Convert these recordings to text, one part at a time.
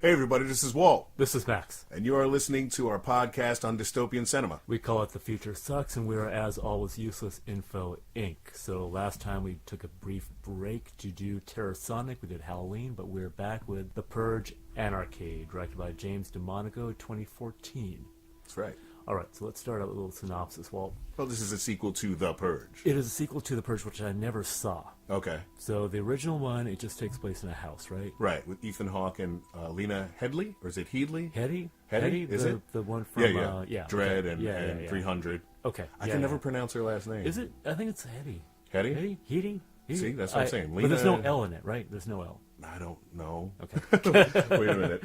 Hey everybody, this is Walt. This is Max. And you are listening to our podcast on dystopian cinema. We call it The Future Sucks, and we are, as always, Useless Info Inc. So last time we took a brief break to do Terror Sonic. We did Halloween, but we're back with The Purge Anarchy, directed by James DeMonaco, 2014. That's right. All right, so let's start out with a little synopsis, Walt. Well, this is a sequel to The Purge. It is a sequel to The Purge, which I never saw. Okay. So the original one, it just takes place in a house, right? Right, with Ethan Hawke and Lena Headey? Or is it Headley? Headey? Headey? Is it? The one from... Dread okay. and 300. Okay. I can never pronounce her last name. Is it? I think it's Headey. Headey? Headey? See, that's what I'm saying. But there's no L in it, right? There's no L. I don't know. Okay. Wait a minute.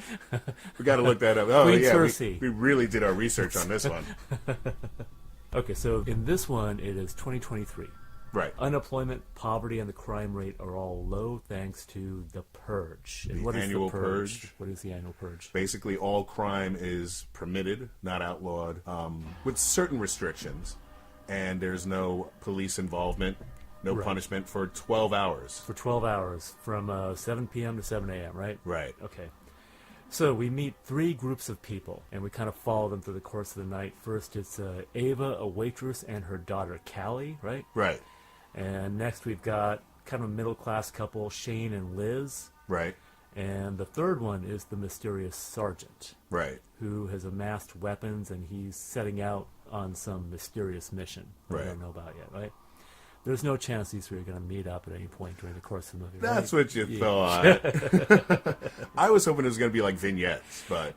We got to look that up. Oh, Queen yeah. Cersei. We really did our research on this one. Okay, so in this one, it is 2023. Right. Unemployment, poverty, and the crime rate are all low thanks to the Purge. And what is annual the Purge? Purge. What is the annual Purge? Basically, all crime is permitted, not outlawed, with certain restrictions. And there's no police involvement. No punishment for 12 hours. For 12 hours, from 7 p.m. to 7 a.m., right? Right. Okay. So we meet three groups of people, and we kind of follow them through the course of the night. First, it's Ava, a waitress, and her daughter, Callie, right? Right. And next, we've got kind of a middle-class couple, Shane and Liz. Right. And the third one is the mysterious sergeant. Right. Who has amassed weapons, and he's setting out on some mysterious mission that we don't know about yet, right? There's no chance these three are going to meet up at any point during the course of the movie. That's right? what you thought. I was hoping it was going to be like vignettes, but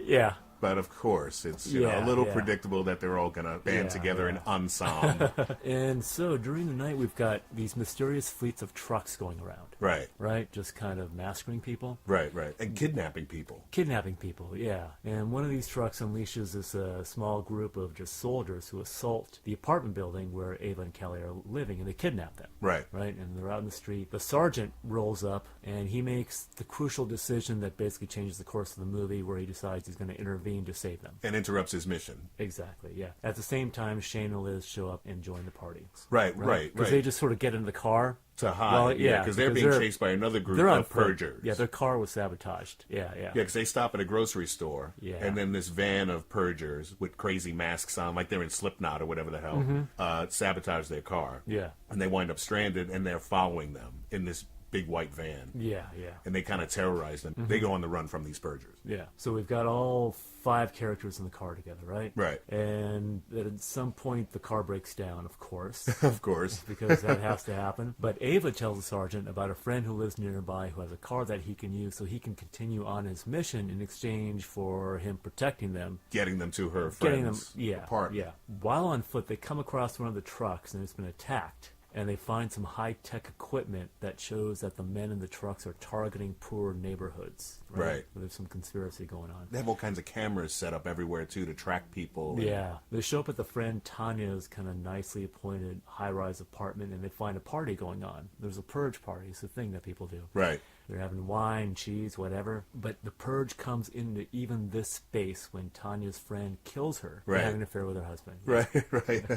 But of course, it's a little predictable that they're all going to band together in ensemble. And so during the night, we've got these mysterious fleets of trucks going around. Right. Right? Just kind of massacring people. Right, right. And kidnapping people. Kidnapping people, yeah. And one of these trucks unleashes this small group of just soldiers who assault the apartment building where Ava and Kelly are living, and they kidnap them. Right. Right? And they're out in the street. The sergeant rolls up, and he makes the crucial decision that basically changes the course of the movie, where he decides he's going to intervene to save them. And interrupts his mission. Exactly, yeah. At the same time, Shane and Liz show up and join the party. Right. Because they just sort of get in the car. To hide, because they're being chased by another group of purgers. Yeah, their car was sabotaged. Yeah. Yeah, because they stop at a grocery store, and then this van of purgers with crazy masks on, like they're in Slipknot or whatever the hell, sabotage their car. Yeah. And they wind up stranded, and they're following them in this big white van. Yeah. And they kind of terrorize them. They go on the run from these purgers. Yeah. So we've got all 5 characters in the car together, right? Right. And at some point, the car breaks down, of course. Of course. Because that has to happen. But Ava tells the sergeant about a friend who lives nearby who has a car that he can use so he can continue on his mission in exchange for him protecting them. Getting them to her friend's apartment. Yeah. While on foot, they come across one of the trucks, and it's been attacked. And they find some high-tech equipment that shows that the men in the trucks are targeting poor neighborhoods. Right. There's some conspiracy going on. They have all kinds of cameras set up everywhere, too, to track people. Yeah. They show up at the friend Tanya's kind of nicely appointed high-rise apartment, and they find a party going on. There's a purge party. It's a thing that people do. Right. They're having wine, cheese, whatever. But the purge comes into even this space when Tanya's friend kills her for having an affair with her husband. Right.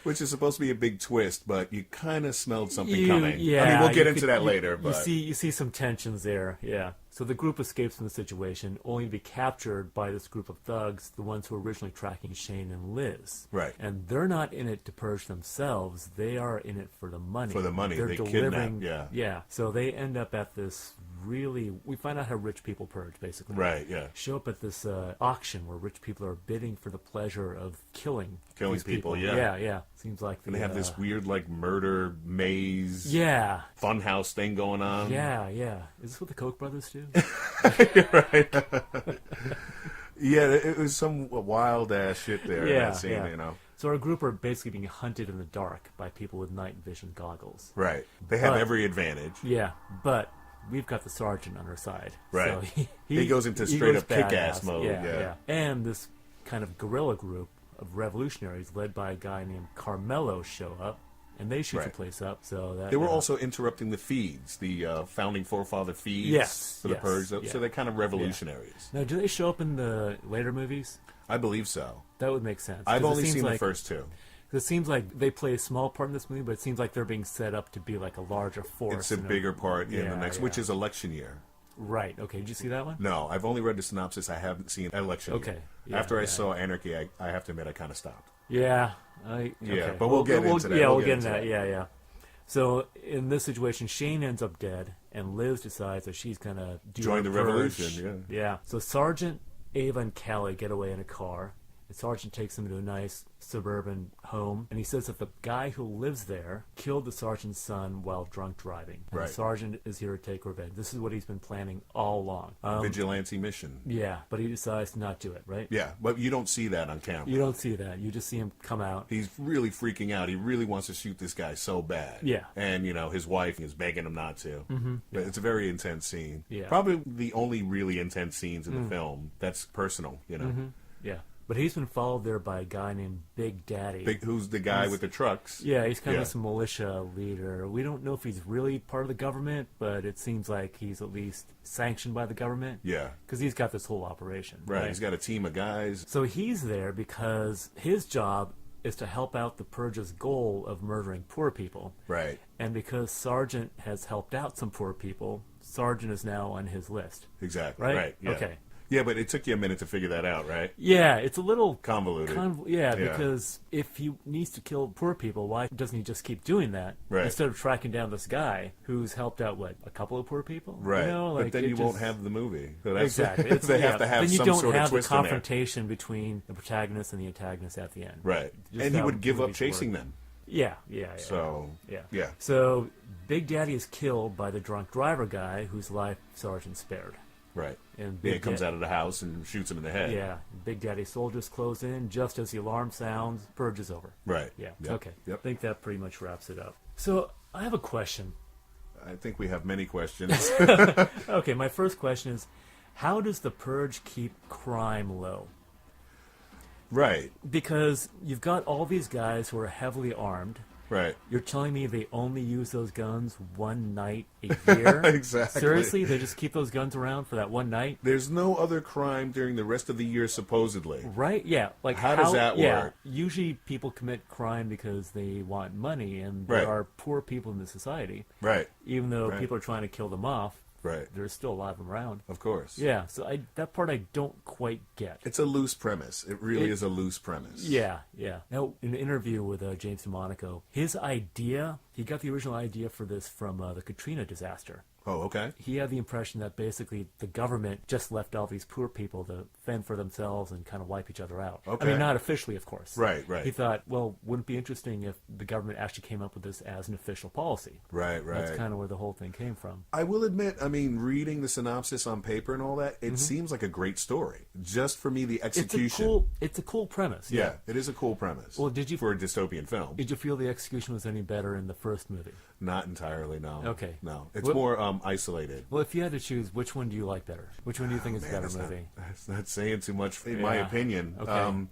Which is supposed to be a big twist, but you kind of smelled something coming. Yeah, I mean, we'll get into that later. But you see some tensions there, yeah. So the group escapes from the situation, only to be captured by this group of thugs, the ones who were originally tracking Shane and Liz. Right. And they're not in it to purge themselves. They are in it for the money. For the money. They're delivering, kidnap, Yeah. So they end up at this we find out how rich people purge, basically. Right, yeah. Show up at this auction where rich people are bidding for the pleasure of killing people, Yeah. Seems like and they have this weird, like, murder maze funhouse thing going on. Yeah. Is this what the Koch brothers do? Right. Yeah, it was some wild-ass shit there. Yeah. So our group are basically being hunted in the dark by people with night vision goggles. Right. They have every advantage. Yeah, but we've got the sergeant on our side. Right. So he goes into straight-up kick-ass mode. Yeah. And this kind of guerrilla group of revolutionaries led by a guy named Carmelo show up, and they shoot the place up. So that they were also interrupting the feeds, the founding forefather feeds for the Purge. So they're kind of revolutionaries. Now, do they show up in the later movies? I believe so. That would make sense. I've only seen the first 2. It seems like they play a small part in this movie, but it seems like they're being set up to be like a larger force. It's a bigger part in the next, which is election year. Right. Okay. Did you see that one? No, I've only read the synopsis. I haven't seen Election Year. Okay. Yeah, After I yeah. saw Anarchy, I have to admit I kind of stopped. Yeah. Yeah, but we'll get into that. Yeah, We'll we'll get get into into that. Yeah, yeah. So in this situation, Shane ends up dead, and Liz decides that she's gonna Join the purge. revolution, yeah. Yeah. So Sergeant, Ava, and Callie get away in a car. The sergeant takes them to a nice suburban home, and he says that the guy who lives there killed the sergeant's son while drunk driving. And Right. The sergeant is here to take revenge. This is what he's been planning all along. Vigilante mission. Yeah, but he decides to not do it, right? Yeah, but you don't see that on camera. You don't see that. You just see him come out. He's really freaking out. He really wants to shoot this guy so bad. Yeah. And, his wife is begging him not to. Mm-hmm. But it's a very intense scene. Yeah. Probably the only really intense scenes in the film that's personal, Yeah. But he's been followed there by a guy named Big Daddy. Who's the guy with the trucks. Yeah, he's kind Yeah. of some militia leader. We don't know if he's really part of the government, but it seems like he's at least sanctioned by the government. Yeah. Because he's got this whole operation. Right. He's got a team of guys. So he's there because his job is to help out the Purge's goal of murdering poor people. Right. And because Sergeant has helped out some poor people, Sergeant is now on his list. Exactly. Right? Yeah. Okay. Yeah, but it took you a minute to figure that out, right? Yeah, it's a little Convoluted. Yeah, because if he needs to kill poor people, why doesn't he just keep doing that Right. instead of tracking down this guy who's helped out a couple of poor people? Right. Like, but then it you just- won't have the movie. So that's, exactly. they have to have then you some don't sort have of twist the in there. confrontation between the protagonist and the antagonist at the end. Right. Just And he how would give up movies chasing work. them. Yeah. So, yeah. So Big Daddy is killed by the drunk driver guy whose life Sergeant spared. Right. And Yeah, he Big comes Da- out of the house and shoots him in the head. Yeah, Big Daddy soldiers close in just as the alarm sounds. Purge is over. Right. Yeah. Yep. Okay. Yep. I think that pretty much wraps it up. So I have a question. I think we have many questions. Okay, my first question is, how does the Purge keep crime low? Right. Because you've got all these guys who are heavily armed. Right. You're telling me they only use those guns one night a year? Exactly. Seriously? They just keep those guns around for that one night? There's no other crime during the rest of the year, supposedly. Right? Yeah. Like How does that yeah, work? usually people commit crime because they want money, and Right. there are poor people in the society. Right. Even though Right. people are trying to kill them off, Right. there's still a lot of them around. Of course. Yeah, so that part I don't quite get. It's a loose premise. It really is a loose premise. Yeah. Now, in an interview with James DeMonico, his idea, he got the original idea for this from the Katrina disaster. Oh, okay. He had the impression that basically the government just left all these poor people to fend for themselves and kind of wipe each other out. I Okay. mean, not officially, of course. Right. He thought, well, wouldn't it be interesting if the government actually came up with this as an official policy? Right. That's kind of where the whole thing came from. I will admit, reading the synopsis on paper and all that, it seems like a great story. Just for me, the execution. It's a cool premise. Yeah, it is a cool premise. Well, did you- for a dystopian film? Did you feel the execution was any better in the first movie? Not entirely, no. Okay. No, it's What- more isolated. Well, if you had to choose, which one do you like better? Which one do you think is a better that's movie? That's not saying too much, in my Yeah. opinion. Okay.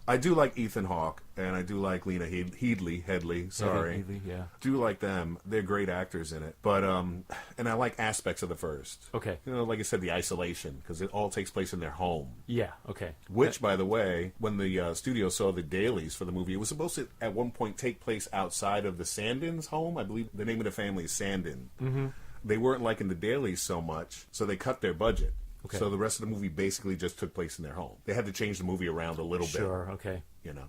I do like Ethan Hawke, and I do like Lena Headley. Sorry, Headley, yeah. Do like them. They're great actors in it. But and I like aspects of the first. Okay. Like I said, the isolation, because it all takes place in their home. Yeah, okay. Which, by the way, when the studio saw the dailies for the movie, it was supposed to at one point take place outside of the Sandins' home. I believe the name of the family is Sandin. Mm-hmm. They weren't liking the dailies so much, so they cut their budget. Okay. So the rest of the movie basically just took place in their home. They had to change the movie around a little bit. Sure, okay.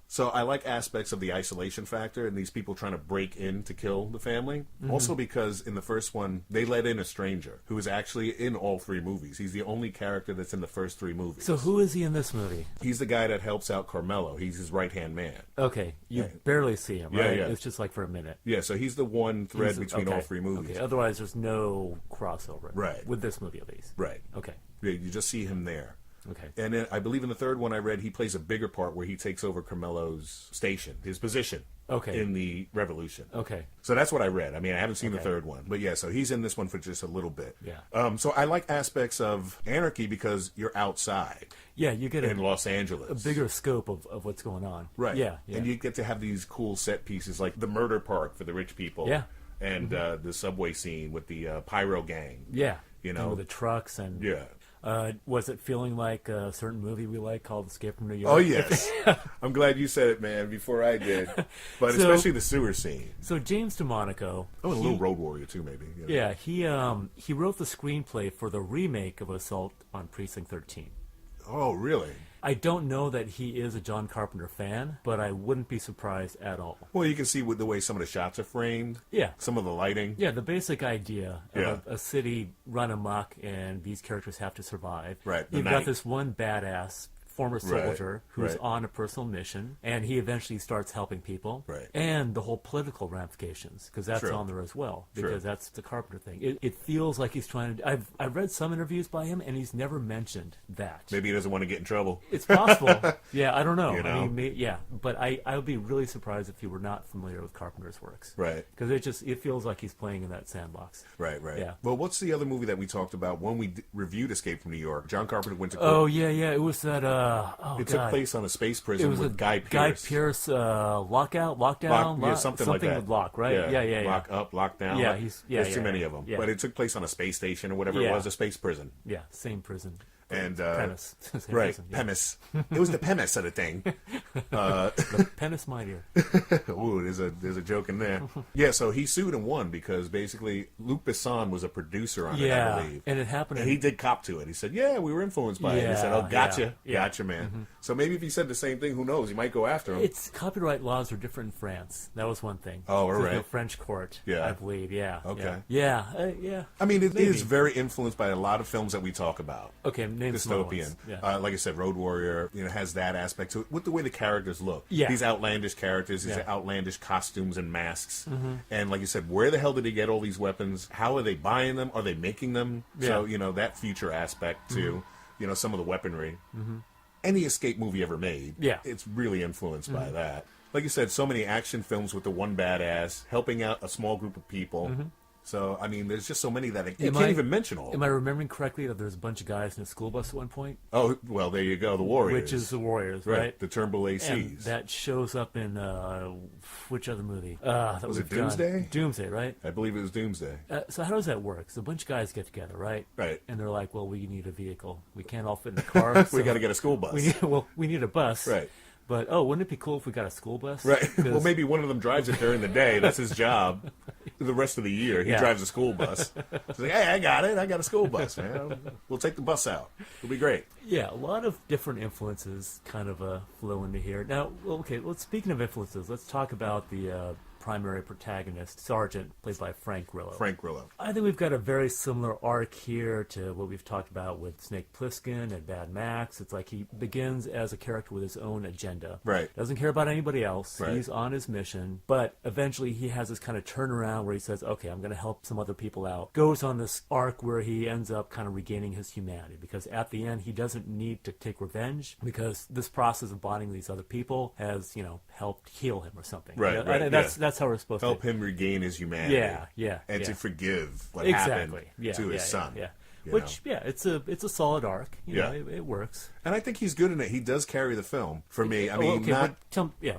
So I like aspects of the isolation factor and these people trying to break in to kill the family. Mm-hmm. Also because in the first one, they let in a stranger who is actually in all three movies. He's the only character that's in the first three movies. So who is he in this movie? He's the guy that helps out Carmelo. He's his right-hand man. Okay, you barely see him, Yeah, right? yeah. It's just like for a minute. Yeah, so he's the one thread He's- between okay, all three movies. Okay, otherwise there's no crossover. Right. With this movie, at least. Right. Okay. Yeah, you just see him there. Okay. And then I believe in the third one I read, he plays a bigger part where he takes over Carmelo's station, his position. Okay. In the revolution. Okay. So that's what I read. I haven't seen the Okay. third one. But yeah, so he's in this one for just a little bit. Yeah. So I like aspects of Anarchy because you're outside Yeah, you get in a Los Angeles. bigger scope of what's going on. Right. Yeah. And you get to have these cool set pieces like the murder park for the rich people. Yeah. And the subway scene with the pyro gang. Yeah. You And know. with the trucks and... Yeah. Was it feeling like a certain movie we like called Escape from New York? Oh, yes. I'm glad you said it, man, before I did. But So- especially the sewer scene. So James DeMonaco. Oh, and a little Road Warrior, too, maybe. Yeah, he wrote the screenplay for the remake of Assault on Precinct 13. Oh, really? I don't know that he is a John Carpenter fan, but I wouldn't be surprised at all. Well, you can see with the way some of the shots are framed. Yeah. Some of the lighting. Yeah, the basic idea of Yeah. a city run amok and these characters have to survive. Right, the You've night. got this one badass former soldier who's right. on a personal mission, and he eventually starts helping people. Right. And the whole political ramifications, because that's True. on there as well, True. because that's the Carpenter thing. It feels like he's trying to... I've read some interviews by him, and he's never mentioned that. Maybe he doesn't want to get in trouble. It's possible. Yeah, I don't know. You know? I mean, yeah, but I would be really surprised if you were not familiar with Carpenter's works. Right. Because it feels like he's playing in that sandbox. Right. Yeah. Well, what's the other movie that we talked about when we reviewed Escape from New York? John Carpenter went to Oh, yeah, it was that, It took place on a space prison with Guy Pearce. Guy Pearce, lockdown, something like that. with lock, right? Yeah. Lock up, lock down. Yeah, There's too many of them. yeah. But it took place on a space station or whatever it Yeah. was, a space prison. Yeah, same prison. And Premise. Same right, prison, yeah. premise. It was the premise of the thing. The penis mightier. Ooh, there's a joke in there. Yeah, so he sued and won because basically Luc Besson was a producer on it, I Yeah, believe. and it happened. And he did cop to it. He said, "Yeah, we were influenced by it." He said, "Oh, gotcha, yeah. gotcha, man." So maybe if he said the same thing, who knows? He might go after him. It's copyright laws are different in France. That was one thing. Oh, all It's right. the French court, Yeah. I believe. Yeah. Okay. Yeah. I mean, it Maybe. is very influenced by a lot of films that we talk about. Okay, name some other Dystopian. ones. Yeah. Like I said, Road Warrior, has that aspect to it. With the way the characters look. Yeah. These outlandish characters, these Yeah. outlandish costumes and masks. And like you said, where the hell did they get all these weapons? How are they buying them? Are they making them? Yeah. So, that future aspect to, some of the weaponry. Any escape movie ever made, Yeah. it's really influenced by that. Like you said, so many action films with the one badass helping out a small group of people. So, I mean, there's just so many that you can't even mention all of Am them. I remembering correctly that there's a bunch of guys in a school bus at one point? Oh, well, there you go, the Warriors. Which is the Warriors, right? right? The Turnbull And ACs. that shows up in which other movie? That Was it we've done. Doomsday? Doomsday, right? I believe it was Doomsday. So how does that work? So a bunch of guys get together, right? Right. And they're like, "Well, we need a vehicle. We can't all fit in a car. We got to get a school bus. We need a bus. Right. But wouldn't it be cool if we got a school bus? Right. 'Cause- Well, maybe one of them drives it during the day. That's his job. The rest of the year, he Yeah. drives a school bus. He's like, "Hey, I got it. I got a school bus, man. We'll take the bus out. It'll be great." Yeah, a lot of different influences kind of flow into here. Now, okay, well, speaking of influences, let's talk about the primary protagonist, Sergeant, played by Frank Grillo. Frank Grillo. I think we've got a very similar arc here to what we've talked about with Snake Plissken and Bad Max. It's like he begins as a character with his own agenda. Right. Doesn't care about anybody else. Right. He's on his mission. But eventually he has this kind of turnaround where he says, okay, I'm going to help some other people out. Goes on this arc where he ends up kind of regaining his humanity because at the end he doesn't need to take revenge because this process of bonding with these other people has, helped heal him or something. Right, You know, right, and yeah. that's how we're supposed Help to him regain his humanity. Yeah. And to forgive what exactly. happened to his son. Yeah. you Which, know? it's a solid arc. You know, Yeah. it works. And I think he's good in it. He does carry the film for me. I mean, okay,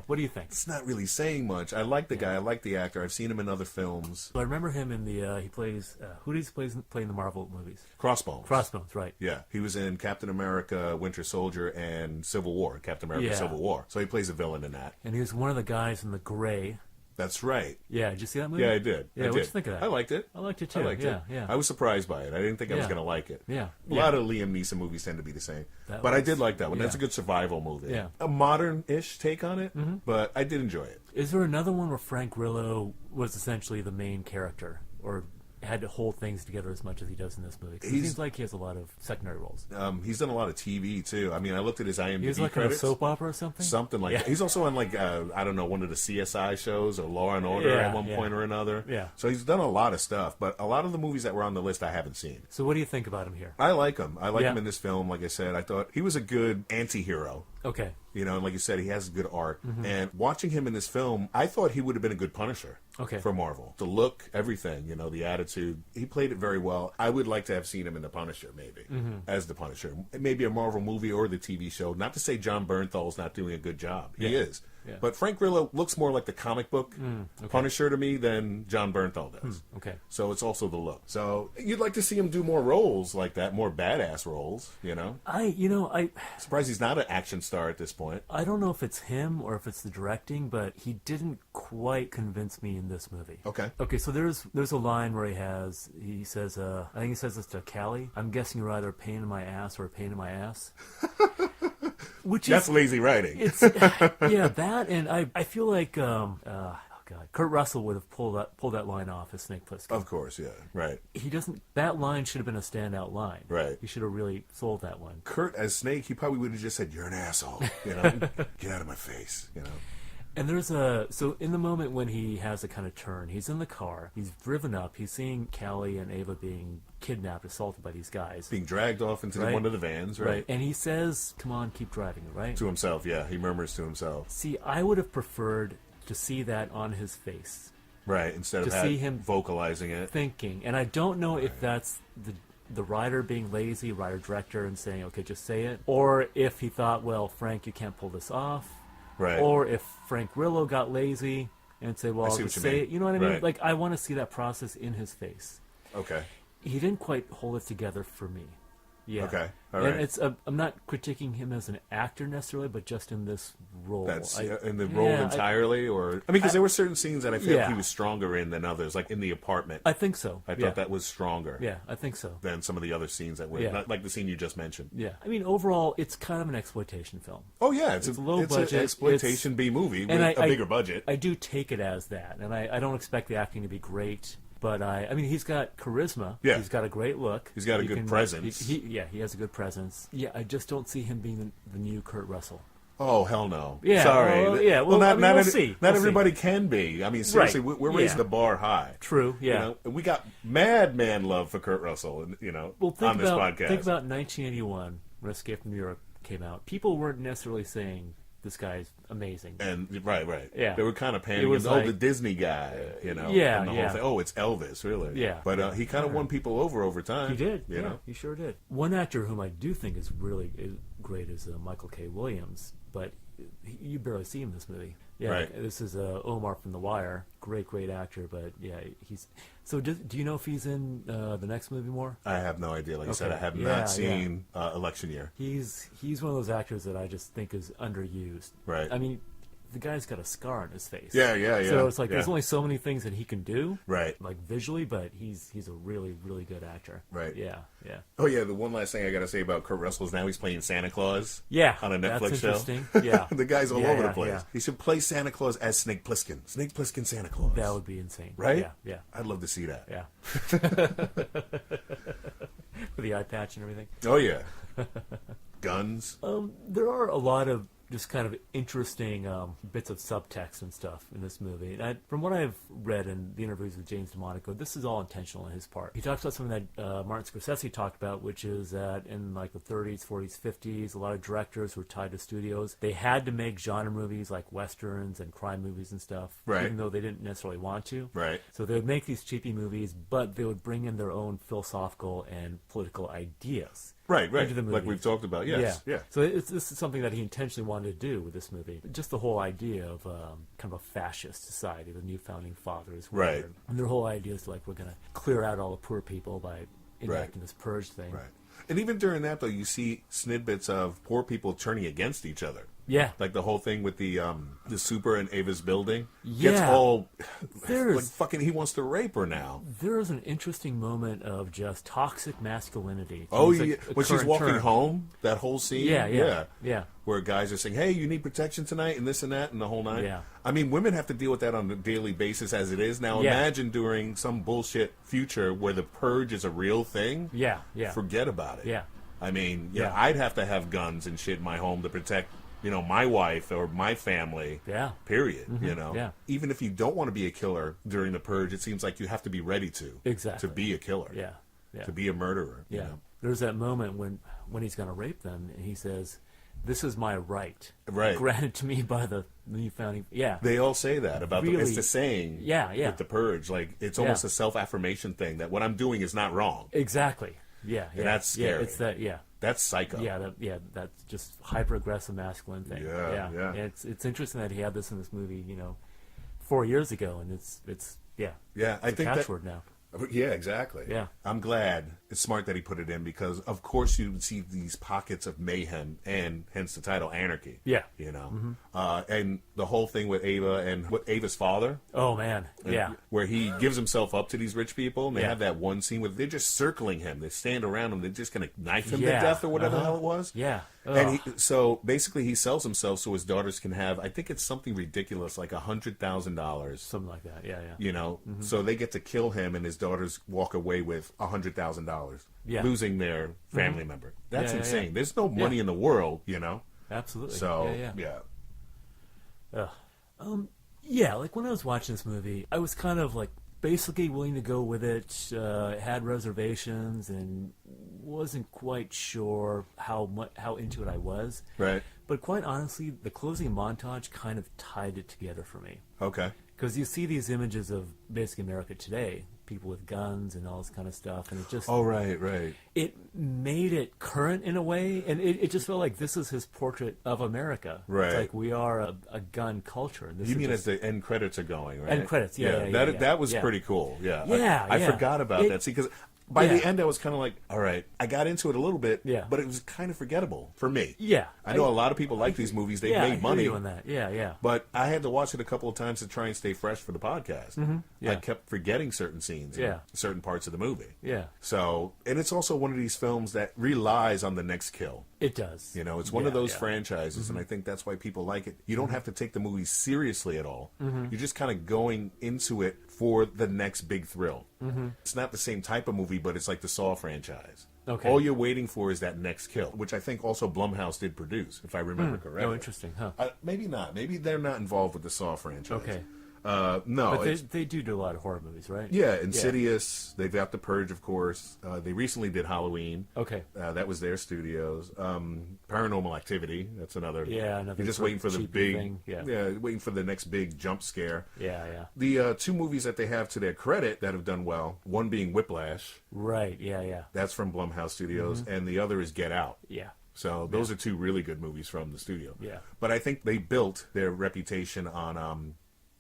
what do you think? it's not really saying much. I like the guy. I like the actor. I've seen him in other films. So I remember him in the he plays who does he play in the Marvel movies? Crossbones. Crossbones, right? Yeah, he was in Captain America, Winter Soldier, and Civil War. Captain America, Yeah. Civil War. So he plays a villain in that. And he was one of the guys in the Gray. That's right. Yeah, did you see that movie? Yeah, I did. Yeah, I what'd did. you think of that? I liked it. I liked it too. I liked yeah, it. yeah. I was surprised by it. I didn't think I was Yeah. going to like it. Yeah. A lot of Liam Neeson movies tend to be the same. But I did like that one. That's a yeah. good survival movie. Yeah. A modern-ish take on it, but I did enjoy it. Is there another one where Frank Grillo was essentially the main character, or had to hold things together as much as he does in this movie? 'Cause it He's- seems like he has a lot of secondary roles. He's done a lot of TV, too. I mean, I looked at his IMDb He was like in a credits. soap opera or something? Something like Yeah. that. He's also on, like, I don't know, one of the CSI shows or Law and Order Yeah, at one yeah. point or another. Yeah. So he's done a lot of stuff, but a lot of the movies that were on the list I haven't seen. So what do you think about him here? I like him. I like Yeah. him in this film. Like I said, I thought he was a good anti-hero. Okay. You know, and like you said, he has a good arc. And watching him in this film, I thought he would have been a good Punisher Okay. for Marvel. The look, everything, the attitude. He played it very well. I would like to have seen him in The Punisher, maybe, as the Punisher. Maybe a Marvel movie or the TV show. Not to say Jon Bernthal's not doing a good job. He is. yeah. But Frank Grillo looks more like the comic book Punisher to me than Jon Bernthal does. Okay. So it's also the look. So you'd like to see him do more roles like that, more badass roles, you know? I Surprised he's not an action star at this point. I don't know if it's him or if it's the directing, but he didn't quite convince me in this movie. Okay. Okay, so there's a line where he says, I think he says this to Callie, I'm guessing you're either a pain in my ass or a pain in my ass. That's lazy writing. It's yeah, that, and I feel like oh god, Kurt Russell would have pulled that line off as Snake Plissken. Of course, yeah, right. He doesn't. That line should have been a standout line. Right. He should have really sold that one. Kurt as Snake, he probably would have just said, "You're an asshole," you know, get out of my face, you know. And so in the moment when he has a kind of turn, he's in the car, he's driven up, he's seeing Callie and Ava being kidnapped, assaulted by these guys. Being dragged off into Right. one of the vans, right? And he says, come on, keep driving, right? To himself, yeah. He murmurs to himself. See, I would have preferred to see that on his face. Right, instead of see him vocalizing it. Thinking. And I don't know if that's the writer being lazy, writer-director, and saying, okay, just say it. Or if he thought, well, Frank, you can't pull this off. Right. Or if Frank Grillo got lazy and said, well, I'll just say it. You know what I mean? Right. Like, I want to see that process in his face. Okay. He didn't quite hold it together for me. Yeah. Okay. All And right. it's I'm not critiquing him as an actor necessarily, but just in this role. That's in the role entirely, or because there were certain scenes that I feel like he was stronger in than others, like in the apartment. I think so. I thought that was stronger. Yeah, I think so. Than some of the other scenes that were not like the scene you just mentioned. Yeah, I mean, overall, it's kind of an exploitation film. Oh yeah, it's a low budget. an exploitation B movie with a bigger budget. I do take it as that, and I don't expect the acting to be great. But I mean, he's got charisma. Yeah. He's got a great look. He's got a good presence. He has a good presence. Yeah, I just don't see him being the new Kurt Russell. Oh, hell no. Yeah. Sorry. Well, we'll see. Not everybody can be. I mean, seriously, Right. we're raising the bar high. True, yeah. You know? And we got madman love for Kurt Russell, you know, on this podcast. Think about 1981, when Escape from New York came out. People weren't necessarily saying, this guy's amazing. And right. Yeah. They were kind of panning. It was the like, Disney guy, you know. Yeah, and the whole thing. Oh, it's Elvis, really. Yeah. But he kind of won people over time. He did. You know. He sure did. One actor whom I do think is really great is Michael K. Williams, but you barely see him in this movie. Yeah, Right. This is Omar from The Wire. Great actor, but yeah, he's. So do you know if he's in the next movie more? I have no idea. Like I said, I have Yeah, not seen Election Year. He's one of those actors that I just think is underused. Right. I mean, the guy's got a scar on his face. Yeah. So it's like there's only so many things that he can do. Right. Like visually, but he's a really good actor. Right. Yeah. Oh yeah, the one last thing I got to say about Kurt Russell is now he's playing Santa Claus. Yeah. On a Netflix that's show. Interesting. Yeah. The guy's all over the place. Yeah. He should play Santa Claus as Snake Plissken. Snake Plissken Santa Claus. That would be insane. Right? Yeah. I'd love to see that. Yeah. With the eye patch and everything. Oh yeah. Guns. There are a lot of just kind of interesting bits of subtext and stuff in this movie. And from what I've read in the interviews with James DeMonico, this is all intentional on his part. He talks about something that Martin Scorsese talked about, which is that in like the 30s, 40s, 50s, a lot of directors were tied to studios. They had to make genre movies like westerns and crime movies and stuff, right. even though they didn't necessarily want to. Right. So they would make these cheapy movies, but they would bring in their own philosophical and political ideas. Right. Into the movie. Like we've talked about, yes. Yeah. So this is something that he intentionally wanted to do with this movie. Just the whole idea of kind of a fascist society, the new founding fathers. Right. And their whole idea is like, we're going to clear out all the poor people by enacting this purge thing. Right. And even during that, though, you see snippets of poor people turning against each other. Yeah. Like the whole thing with the super in Ava's building. Yeah. Gets all like fucking he wants to rape her now. There is an interesting moment of just toxic masculinity. Oh yeah. When she's walking home, that whole scene. Yeah. Where guys are saying, "Hey, you need protection tonight," and this and that, and the whole night. Yeah. I mean, women have to deal with that on a daily basis as it is. Now imagine during some bullshit future where the purge is a real thing. Yeah. Forget about it. Yeah. I mean, I'd have to have guns and shit in my home to protect, my wife or my family. Yeah. Period. Mm-hmm. Yeah. Even if you don't want to be a killer during the purge, it seems like you have to be ready Exactly. to be a killer. Yeah. To be a murderer. Yeah. You know? There's that moment when he's going to rape them, and he says, "This is my right, right, granted to me by the new founding." Yeah, they all say that about really, it's the saying. Yeah. With the purge, like it's almost a self-affirmation thing that what I'm doing is not wrong. Exactly. Yeah, And that's scary. Yeah, it's that. Yeah, That's psycho. yeah, that's just hyper aggressive masculine thing. Yeah. And it's interesting that he had this in this movie, 4 years ago, and it's I it's think a that. catchword now. Yeah, exactly. Yeah. I'm glad. It's smart that he put it in because, of course, you would see these pockets of mayhem and hence the title Anarchy. Yeah. And the whole thing with Ava and Ava's father. Oh man, yeah. Where he gives himself up to these rich people, and they Yeah. have that one scene where they're just circling him. They stand around him. They're just going to knife him to Yeah. death or whatever the hell it was. Yeah. And so basically he sells himself so his daughters can have, I think it's something ridiculous, like $100,000. Something like that. Yeah. So they get to kill him and his daughters walk away with $100,000, Yeah. losing their family member. That's Yeah, yeah, insane. yeah. There's no money in the world, Absolutely. So, Ugh. Yeah, like when I was watching this movie, I was kind of like basically willing to go with it, had reservations, and wasn't quite sure how into it I was. Right. But quite honestly, the closing montage kind of tied it together for me. Okay. Because you see these images of basically America today, people with guns and all this kind of stuff, and it just... Oh, right. It made it current in a way, and it just felt like this is his portrait of America. Right. It's like we are a gun culture. And this You is mean just, as the end credits are going, right? End credits, yeah. That was yeah. pretty cool, yeah. Yeah, I yeah. forgot about that. See, because by Yeah. the end I was kind of like, all right, I got into it a little bit, Yeah. but it was kind of forgettable for me. Yeah. I know a lot of people like these movies. They've I made hear money. you on that. Yeah. But I had to watch it a couple of times to try and stay fresh for the podcast. Yeah. I kept forgetting certain scenes Yeah. in certain parts of the movie. Yeah. So, and it's also one of these films that relies on the next kill. It does. It's one of those yeah. franchises, and I think that's why people like it. You don't have to take the movie seriously at all. You're just kind of going into it for the next big thrill. It's not the same type of movie, but it's like the Saw franchise. Okay. All you're waiting for is that next kill, which I think also Blumhouse did produce, if I remember correctly. Oh, interesting, huh? Maybe not. Maybe they're not involved with the Saw franchise. Okay. No. But they do a lot of horror movies, right? Yeah, Insidious. They've got The Purge, of course. They recently did Halloween. Okay. That was their studios. Paranormal Activity. That's another. Yeah, another You're just sort waiting of for the cheap big. thing, yeah. Waiting for the next big jump scare. Yeah. The two movies that they have to their credit that have done well. One being Whiplash. Right. Yeah. That's from Blumhouse Studios, and the other is Get Out. Yeah. So those are two really good movies from the studio. Yeah. But I think they built their reputation on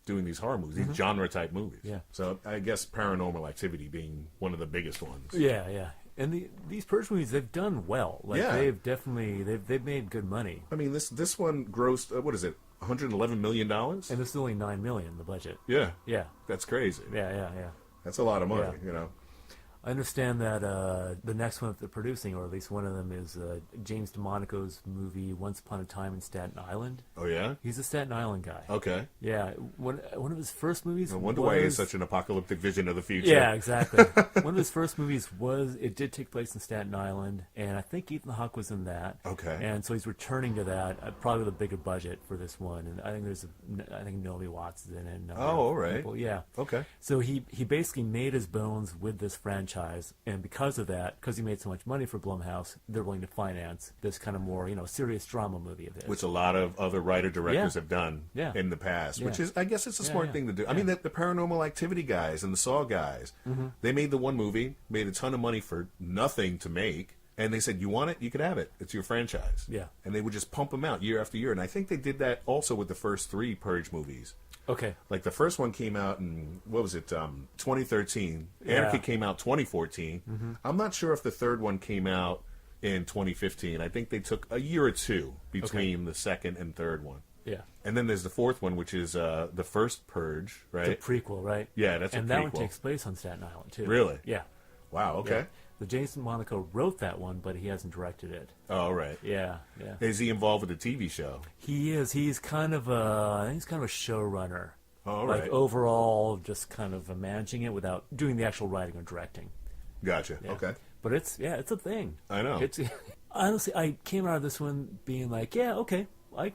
doing these horror movies, these genre type movies. Yeah. So I guess Paranormal Activity being one of the biggest ones. Yeah. And these Purge movies, they've done well. Like Yeah. they've definitely they've made good money. I mean, this one grossed what is it, $111 million? And this is only $9 million the budget. Yeah. Yeah. That's crazy. Yeah. That's a lot of money. Yeah. I understand that the next one that they're producing, or at least one of them, is James DeMonico's movie Once Upon a Time in Staten Island. Oh yeah. He's a Staten Island guy. Okay. Yeah, one of his first movies. I wonder why he has such an apocalyptic vision of the future. Yeah, exactly. One of his first movies did take place in Staten Island, and I think Ethan Hawke was in that. Okay. And so he's returning to that, probably with a bigger budget for this one. And I think Naomi Watts is in it. and a number of all right. people. Yeah. Okay. So he basically made his bones with this franchise, and because of that, because he made so much money for Blumhouse, they're willing to finance this kind of more, serious drama movie of his. Which a lot of other writer-directors Yeah. have done Yeah. in the past, which Yeah. is, I guess it's a smart yeah. thing to do. I Yeah. mean, the Paranormal Activity guys and the Saw guys, they made the one movie, made a ton of money for nothing to make, and they said, you want it? You could have it. It's your franchise. Yeah. And they would just pump them out year after year. And I think they did that also with the first three Purge movies. Okay. Like the first one came out in, 2013. Anarchy came out 2014. I'm not sure if the third one came out in 2015. I think they took a year or two between the second and third one. Yeah. And then there's the fourth one, which is the first Purge, The right? prequel, right? Yeah, that's and a that one prequel. takes place on Staten Island too. Really? Yeah. Wow, okay. Yeah. The Jason Monaco wrote that one, but he hasn't directed it. Oh, right. Yeah. Is he involved with the TV show? He is. He's kind of a showrunner. Oh, like right. overall, just kind of managing it without doing the actual writing or directing. Gotcha. Yeah. Okay. But it's a thing. I know. It's honestly, I came out of this one being like, yeah, okay, I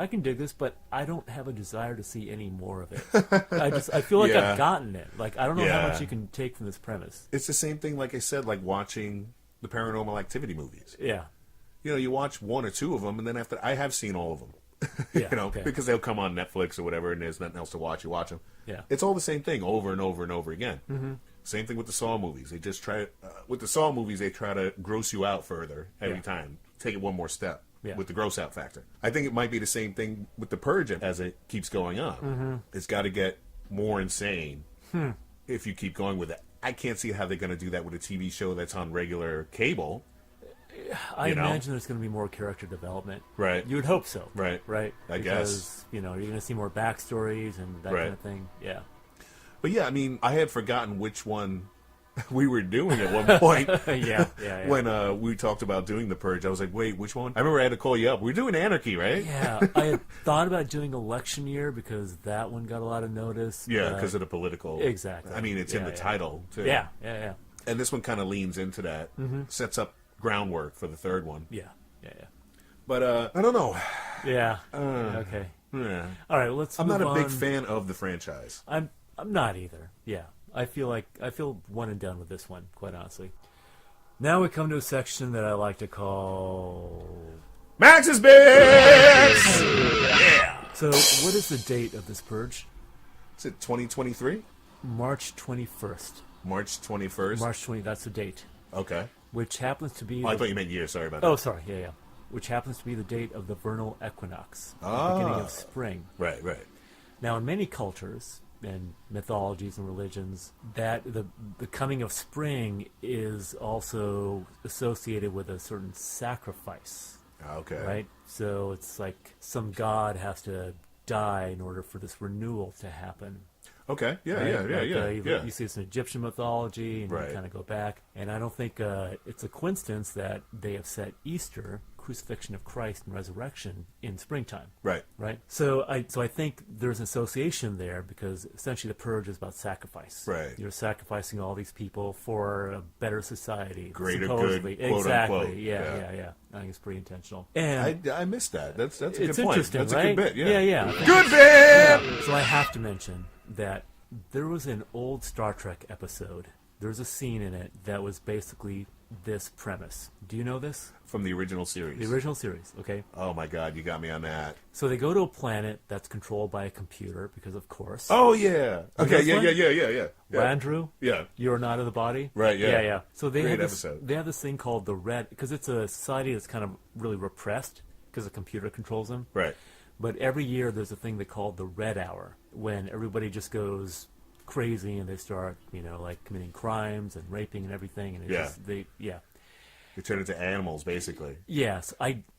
can dig this, but I don't have a desire to see any more of it. I feel like Yeah. I've gotten it. Like I don't know how Yeah. much you can take from this premise. It's the same thing, like I said, like watching the Paranormal Activity movies. Yeah. You watch one or two of them, and then after, I have seen all of them. Yeah, okay. Because they'll come on Netflix or whatever, and there's nothing else to watch. You watch them. Yeah. It's all the same thing over and over and over again. Same thing with the Saw movies. They just try with the Saw movies. They try to gross you out further every time. Take it one more step with the gross out factor. I think it might be the same thing with the Purge as it keeps going on. It's got to get more insane if you keep going with it. I can't see how they're going to do that with a TV show that's on regular cable. I imagine there's going to be more character development. Right. You would hope so. Right. I guess. You're going to see more backstories and that kind of thing. Yeah. But yeah, I mean, I had forgotten which one we were doing at one point. Yeah. When we talked about doing the Purge, I was like, wait, which one? I remember I had to call you up. We're doing Anarchy, right? Yeah. I had thought about doing Election Year because that one got a lot of notice. Yeah, because of the political. Exactly. I mean, it's in the title, too. Yeah. And this one kind of leans into that, sets up groundwork for the third one. Yeah. But I don't know. Yeah. Okay. Yeah. All right, let's I'm move not a big on. fan of the franchise. I'm not either. Yeah. I feel one and done with this one, quite honestly. Now we come to a section that I like to call Max's Bits! Yeah. So, what is the date of this Purge? Is it 2023? March 21st. March 21st? March 20, that's the date. Okay. Which happens to be... Oh, I thought you meant year, sorry about that. Oh, sorry, yeah. Which happens to be the date of the vernal equinox, the beginning of spring. Right. Now, in many cultures and mythologies and religions, that the coming of spring is also associated with a certain sacrifice. Okay. Right? So it's like some god has to die in order for this renewal to happen. Okay. Yeah. You see this in Egyptian mythology, and you kind of go back. And I don't think it's a coincidence that they have set Easter, crucifixion of Christ and resurrection, in springtime. Right. So I think there's an association there because essentially the Purge is about sacrifice. Right. You're sacrificing all these people for a better society. Greater supposedly. good, quote exactly. unquote. Yeah. I think it's pretty intentional. And I missed that. That's a it's good point. interesting, That's right? a good bit. Yeah. Yeah. Good bit. Yeah. So I have to mention that there was an old Star Trek episode. There's a scene in it that was basically this premise. Do you know this? From the original series. The original series, okay. Oh my God, you got me on that. So they go to a planet that's controlled by a computer, because of course. Oh yeah. Okay, yeah. Andrew? Yeah. You're not in the body? Right, yeah. Yeah. So they Great have this, episode. they have this thing called the Red, because it's a society that's kind of really repressed, because the computer controls them. Right. But every year there's a thing they call the Red Hour, when everybody just goes crazy and they start, like committing crimes and raping and everything, and it's They turn into animals, basically. Yes,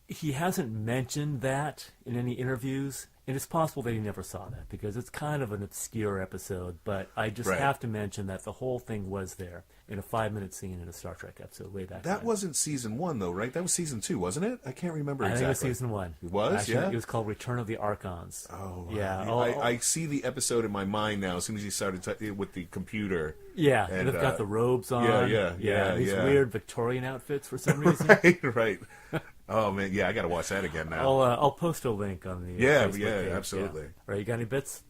he hasn't mentioned that in any interviews, and it's possible that he never saw that because it's kind of an obscure episode, but I just have to mention that the whole thing was there in a 5-minute scene in a Star Trek episode way back That then. wasn't season 1, though, right? That was season 2, wasn't it? I can't remember exactly. I think it was season 1. It was? Actually, yeah? It was called Return of the Archons. Oh, yeah. I see the episode in my mind now as soon as you started with the computer. Yeah, and they've got the robes on. Yeah. These weird Victorian outfits for some reason. Right. Oh, man, yeah, I got to watch that again now. I'll post a link on the Facebook page. Absolutely. Yeah. All right, you got any bits?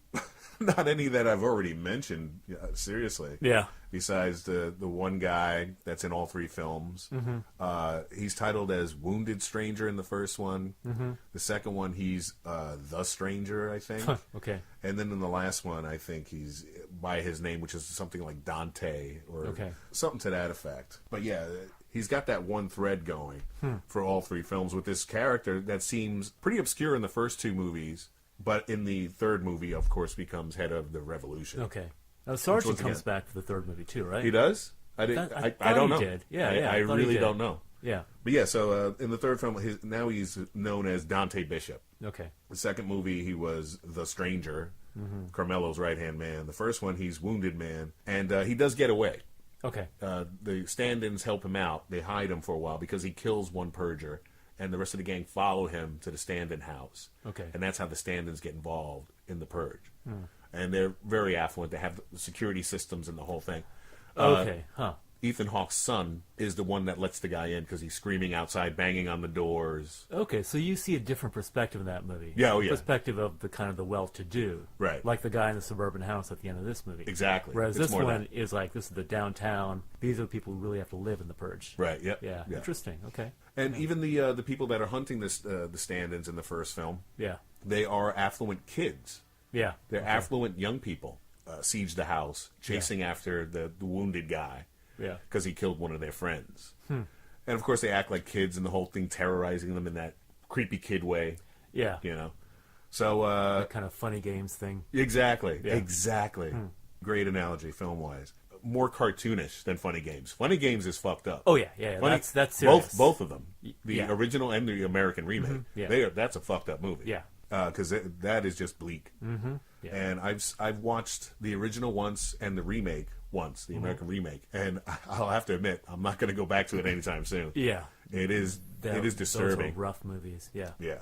Not any that I've already mentioned, seriously. Yeah. Besides the one guy that's in all 3 films. Mm-hmm. He's titled as Wounded Stranger in the first one. Mm-hmm. The second one, he's The Stranger, I think. Okay. And then in the last one, I think he's by his name, which is something like Dante or something to that effect. But yeah, he's got that one thread going for all 3 films with this character that seems pretty obscure in the first 2 movies. But in the third movie, of course, becomes head of the revolution. Okay. Now, Sargent comes back for the third movie, too, right? He does? I don't know. Did. Yeah, I really don't know. Yeah. But yeah, so in the third film, now he's known as Dante Bishop. Okay. The second movie, he was the Stranger, Carmelo's right-hand man. The first one, he's Wounded Man. And he does get away. Okay. The stand-ins help him out. They hide him for a while because he kills one purger. And the rest of the gang follow him to the stand-in house. Okay. And that's how the stand-ins get involved in the Purge. And they're very affluent. They have the security systems and the whole thing. Ethan Hawke's son is the one that lets the guy in because he's screaming outside, banging on the doors. Okay, so you see a different perspective in that movie. Yeah, Perspective of the kind of the well-to-do. Right. Like the guy in the suburban house at the end of this movie. Exactly. Whereas this one is like, this is the downtown. These are the people who really have to live in the Purge. Right, yep. Yeah, interesting. Okay. And even the people that are hunting the stand-ins in the first film, yeah, they are affluent kids. Yeah. They're affluent young people. siege the house, chasing after the wounded guy. Yeah. Because he killed one of their friends. And of course they act like kids and the whole thing terrorizing them in that creepy kid way. Yeah. You know? So, that kind of funny games thing. Exactly. Yeah. Exactly. Great analogy, film-wise. More cartoonish than Funny Games. Funny Games is fucked up. Oh, yeah. That's serious. Both of them. The original and the American remake. That's a fucked up movie. Yeah. Because that is just bleak. Yeah. And I've watched the original once and the remake once, the American remake. And I'll have to admit, I'm not going to go back to it anytime soon. Yeah. It is disturbing. Those are rough movies. Yeah. Yeah.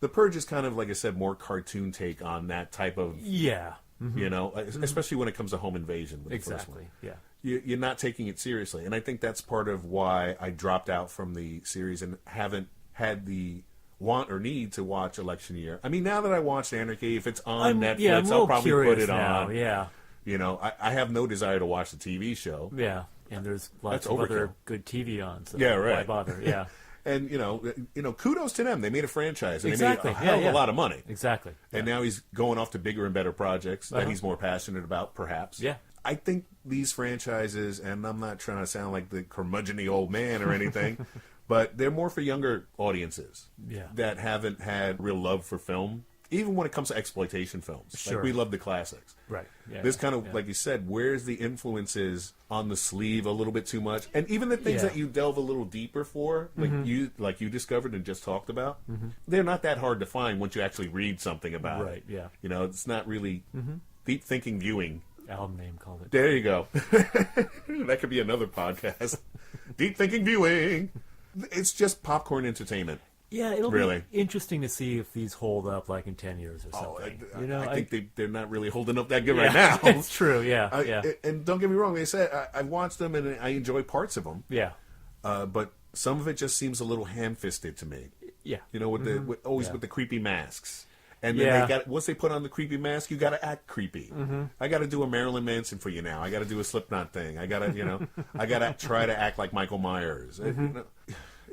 The Purge is kind of, like I said, more cartoon take on that type of... Yeah. You know, especially when it comes to home invasion. With the first one. Yeah. You're not taking it seriously. And I think that's part of why I dropped out from the series and haven't had the want or need to watch Election Year. I mean, now that I watched Anarchy, if it's on Netflix, I'll probably put it now. on. Yeah. You know, I have no desire to watch the TV show. Yeah. And there's lots of other good TV on, so why bother? Yeah. And, you know, kudos to them. They made a franchise, and they made a hell of a lot of money. Exactly. And now he's going off to bigger and better projects that he's more passionate about, perhaps. Yeah. I think these franchises, and I'm not trying to sound like the curmudgeon-y old man or anything, but they're more for younger audiences that haven't had real love for film, even when it comes to exploitation films. Sure. Like, we love the classics. Right. Yeah, this kind of, like you said, wears the influences on the sleeve a little bit too much. And even the things that you delve a little deeper for, like you discovered and just talked about, they're not that hard to find once you actually read something about it. Right, yeah. You know, it's not really deep thinking viewing. Album name called it. There you go. That could be another podcast. Deep thinking viewing. It's just popcorn entertainment. Yeah, it'll be interesting to see if these hold up like in 10 years or something. I think they're not really holding up that good right now. It's true, yeah. And don't get me wrong, they said I watched them and I enjoy parts of them. Yeah. But some of it just seems a little ham-fisted to me. Yeah. You know, with the creepy masks. And then once they put on the creepy mask, you got to act creepy. I got to do a Marilyn Manson for you now. I got to do a Slipknot thing. I got to, I got to try to act like Michael Myers.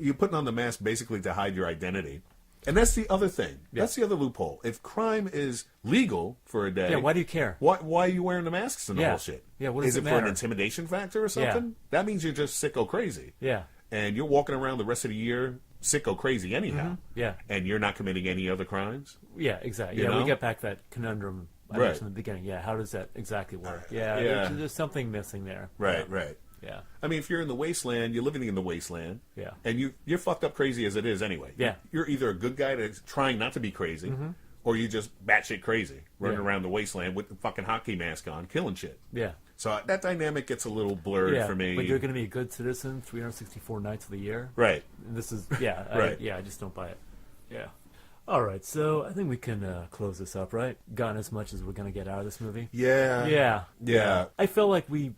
You're putting on the mask basically to hide your identity. And that's the other thing. Yeah. That's the other loophole. If crime is legal for a day... why do you care? Why are you wearing the masks and the whole shit? Yeah, what does it matter? for an intimidation factor or something? Yeah. That means you're just sicko crazy. Yeah. And you're walking around the rest of the year sicko crazy anyhow. Yeah. And you're not committing any other crimes? Yeah, exactly. We get back that conundrum I mentioned in the beginning. Yeah, how does that exactly work? There's something missing there. Right. Yeah. I mean, if you're in the wasteland, you're living in the wasteland. Yeah. And you're fucked up crazy as it is anyway. Yeah. You're either a good guy that's trying not to be crazy, or you just batshit crazy, running around the wasteland with the fucking hockey mask on, killing shit. Yeah. So that dynamic gets a little blurred for me. But you're going to be a good citizen 364 nights of the year. Right. And this is, I just don't buy it. Yeah. All right, so I think we can close this up, right? Gotten as much as we're going to get out of this movie. Yeah. I felt like we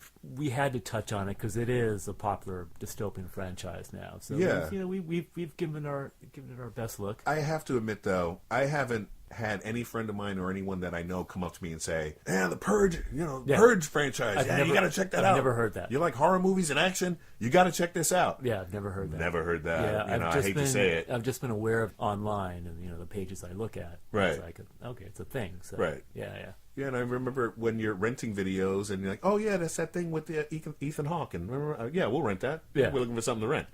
had to touch on it because it is a popular dystopian franchise now. So we've given it our best look. I have to admit though, I haven't had any friend of mine or anyone that I know come up to me and say, the Purge, Purge franchise. You got to check that out. I've never heard that. You like horror movies and action? You got to check this out. Yeah, I've never heard that. Never heard that. Yeah, I hate to say it. I've just been aware of online and the pages I look at. Right. It's like, okay, it's a thing. So, right. Yeah. Yeah, and I remember when you're renting videos and you're like, oh, yeah, that's that thing with the Ethan Hawke. And remember, we'll rent that. Yeah. We're looking for something to rent.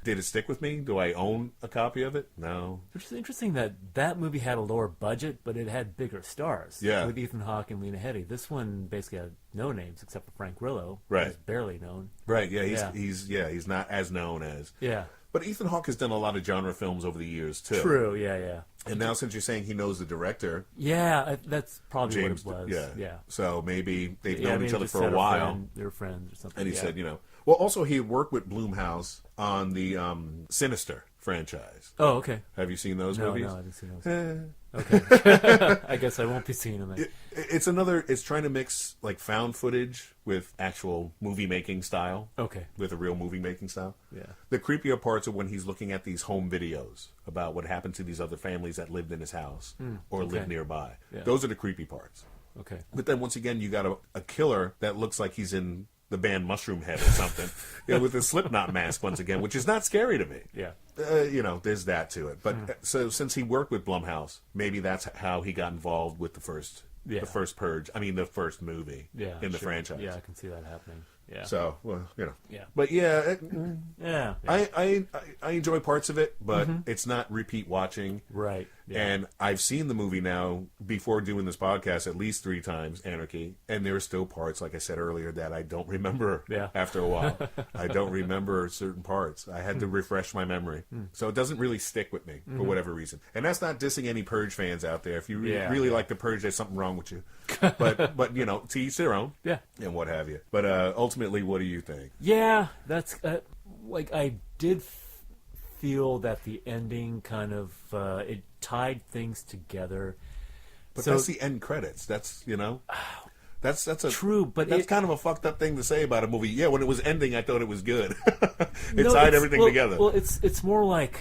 Did it stick with me? Do I own a copy of it? No. Which is interesting that movie had a lower budget, but it had bigger stars. Yeah. With Ethan Hawke and Lena Headey. This one basically had no names except for Frank Grillo. Right. Who's barely known. Right, he's not as known as. Yeah. But Ethan Hawke has done a lot of genre films over the years, too. True, yeah. And now since you're saying he knows the director... Yeah, that's probably James, what it was. Yeah. So maybe they've known each other for a while. They're friends or something. And he said, Well, also he worked with Blumhouse on the Sinister franchise. Oh, okay. Have you seen those movies? No, I didn't see those. Okay. I guess I won't be seeing them. It's trying to mix like found footage with actual movie making style. Okay. With a real movie making style. Yeah. The creepier parts are when he's looking at these home videos about what happened to these other families that lived in his house or lived nearby. Yeah. Those are the creepy parts. Okay. But then once again, you got a killer that looks like he's in the band Mushroom Head or something, with a Slipknot mask once again, which is not scary to me. Yeah. There's that to it. But so since he worked with Blumhouse, maybe that's how he got involved with the first Purge. I mean, the first movie in the franchise. Yeah, I can see that happening. Yeah. So, Yeah. But Yeah. I enjoy parts of it, but it's not repeat watching. Right. Yeah. And I've seen the movie now before doing this podcast at least 3 times, Anarchy, and there are still parts, like I said earlier, that I don't remember after a while. I don't remember certain parts. I had to refresh my memory. So it doesn't really stick with me for whatever reason. And that's not dissing any Purge fans out there. If you really like the Purge, there's something wrong with you. But to each their own. Yeah. And what have you. But ultimately, what do you think? Yeah, that's I did feel that the ending kind of it tied things together. But that's the end credits. That's that's a true, but that's kind of a fucked up thing to say about a movie. Yeah, when it was ending, I thought it was good. It tied everything together. Well, it's more like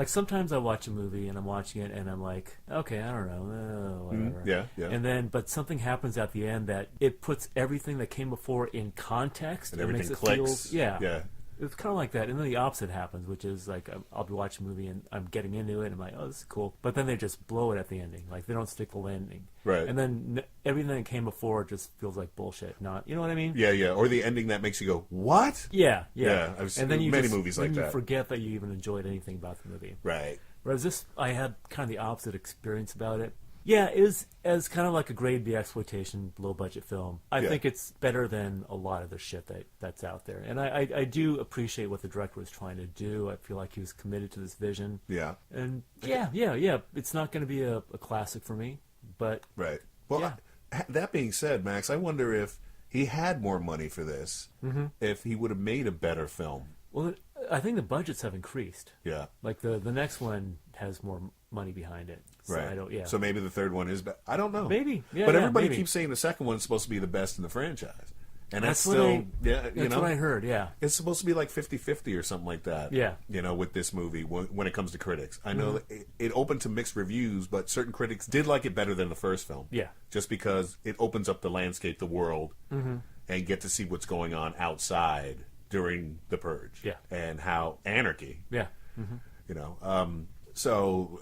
sometimes I watch a movie and I'm watching it and I'm like, okay, I don't know, whatever. Yeah. And then, but something happens at the end that it puts everything that came before in context and everything makes it clicks. feel, yeah. It's kind of like that, and then the opposite happens, which is like I'll be watching a movie and I'm getting into it, and I'm like, oh, this is cool, but then they just blow it at the ending, like they don't stick the landing, right? And then everything that came before just feels like bullshit. Not, you know what I mean? Yeah. Or the ending that makes you go, what? Yeah. I've seen many movies like that. You forget that you even enjoyed anything about the movie, right? Whereas this, I had kind of the opposite experience about it. Yeah, it is as kind of like a grade B exploitation, low budget film. I think it's better than a lot of the shit that's out there, and I do appreciate what the director was trying to do. I feel like he was committed to this vision. Yeah, and yeah. It's not going to be a classic for me, but right. Well, that being said, Max, I wonder if he had more money for this, if he would have made a better film. Well, I think the budgets have increased. Yeah, like the next one has more money behind it. So right. So maybe the third one is better. I don't know. Maybe. Yeah, but everybody maybe. keeps saying the second one's supposed to be the best in the franchise. And that's what still, that's what I heard, yeah. It's supposed to be like 50-50 or something like that. Yeah. With this movie when it comes to critics. I know it opened to mixed reviews, but certain critics did like it better than the first film. Yeah. Just because it opens up the landscape, the world, and get to see what's going on outside during the Purge. Yeah. And how anarchy. Yeah. So,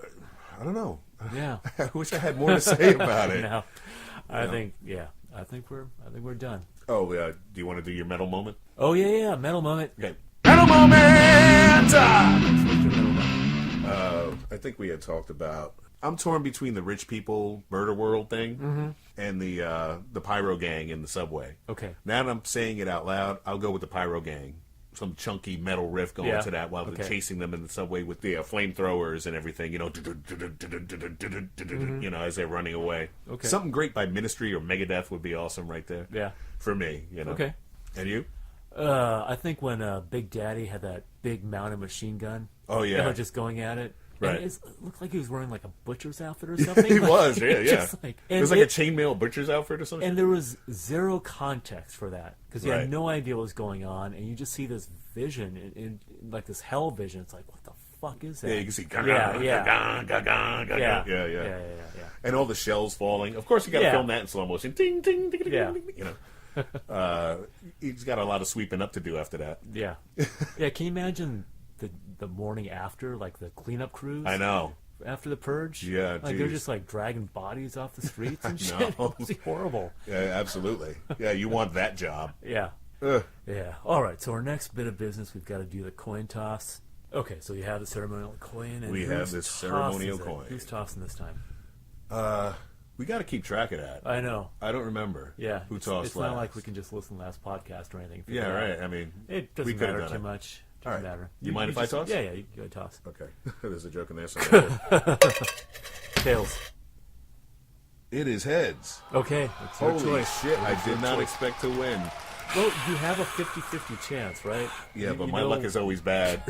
I don't know. Yeah. I wish I had more to say about it. No. I think we're done. Oh, do you want to do your metal moment? Oh yeah, metal moment. Okay. Metal moment! I think we had talked about. I'm torn between the rich people murder world thing and the pyro gang in the subway. Okay. Now that I'm saying it out loud, I'll go with the pyro gang. Some chunky metal riff going to that while they're chasing them in the subway with the flamethrowers and everything, as they're running away. Okay. Something great by Ministry or Megadeth would be awesome right there. Yeah. For me, Okay. And you? I think when Big Daddy had that big mounted machine gun. Oh, yeah. They were just going at it. Right. And it looked like he was wearing like a butcher's outfit or something. He was, yeah. It was like a chainmail butcher's outfit or something. And there was zero context for that because you Right. had no idea what was going on, and you just see this vision, in like this hell vision. It's like, what the fuck is that? Yeah, you can see. Yeah. And all the shells falling. Of course, you got to film that in slow motion. Ding, ding, ding, ding, Yeah. ding, he's got a lot of sweeping up to do after that. Yeah. Yeah. Can you imagine the morning after, like the cleanup crews? I know. After the Purge? Yeah, like they're just like dragging bodies off the streets and shit. It would be horrible. Yeah, absolutely. Yeah, you want that job. Yeah. Ugh. Yeah. All right. So our next bit of business, we've got to do the coin toss. Okay. So you have the ceremonial coin. And we have this ceremonial coin. Who's tossing this time? We got to keep track of that. I know. I don't remember. Yeah. Who tossed It's last. not like we can just listen to last podcast or anything. Yeah, right. I mean, it doesn't matter too much. Doesn't matter. You mind if I toss? Yeah, you go toss. Okay. There's a joke in there somewhere. Tails. It is heads. Okay. It's your Holy choice. shit, I did not expect to win. Well, you have a 50-50 chance, right? Yeah, but my luck is always bad.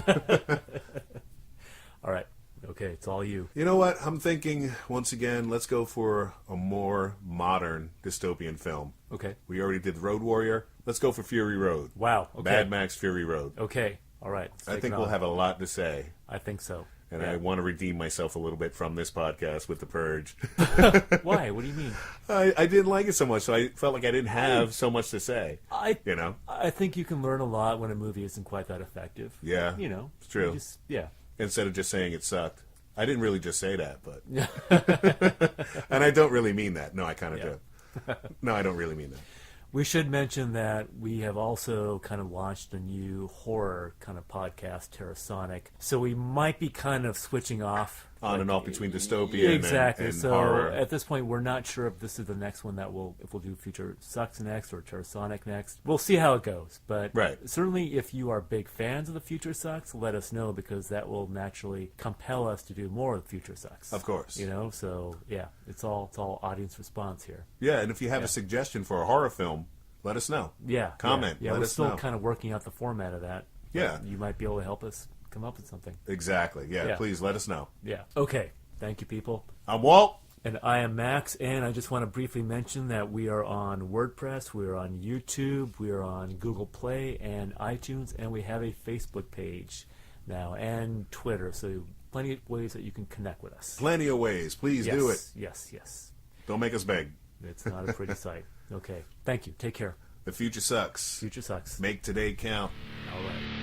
All right. Okay, it's all you. You know what? I'm thinking, once again, let's go for a more modern dystopian film. Okay. We already did Road Warrior. Let's go for Fury Road. Wow. Okay. Mad Max Fury Road. Okay. All right. I think we'll have a lot to say. I think so. And I want to redeem myself a little bit from this podcast with The Purge. Why? What do you mean? I didn't like it so much, so I felt like I didn't have so much to say. I think you can learn a lot when a movie isn't quite that effective. Yeah, it's true. Instead of just saying it sucked. I didn't really just say that, but... And I don't really mean that. No, I kind of do. No, I don't really mean that. We should mention that we have also kind of launched a new horror kind of podcast, Terrasonic. So we might be kind of switching off. On and off between dystopian and so horror. At this point, we're not sure if this is the next one if we'll do Future Sucks next or Terrasonic next. We'll see how it goes. But certainly if you are big fans of the Future Sucks, let us know, because that will naturally compel us to do more of the Future Sucks. Of course. So yeah, it's all audience response here. Yeah, and if you have a suggestion for a horror film, let us know. Yeah. Comment. Yeah, let we're us still know. kind of working out the format of that. Yeah. You might be able to help us come up with something. Exactly. Yeah, please let us know. Yeah. Okay. Thank you, people. I'm Walt. And I am Max, and I just want to briefly mention that we are on WordPress, we are on YouTube, we are on Google Play and iTunes, and we have a Facebook page now, and Twitter, so plenty of ways that you can connect with us. Plenty of ways. Please do it. Yes. Don't make us beg. It's not a pretty sight. Okay. Thank you. Take care. The future sucks. Future sucks. Make today count. All right.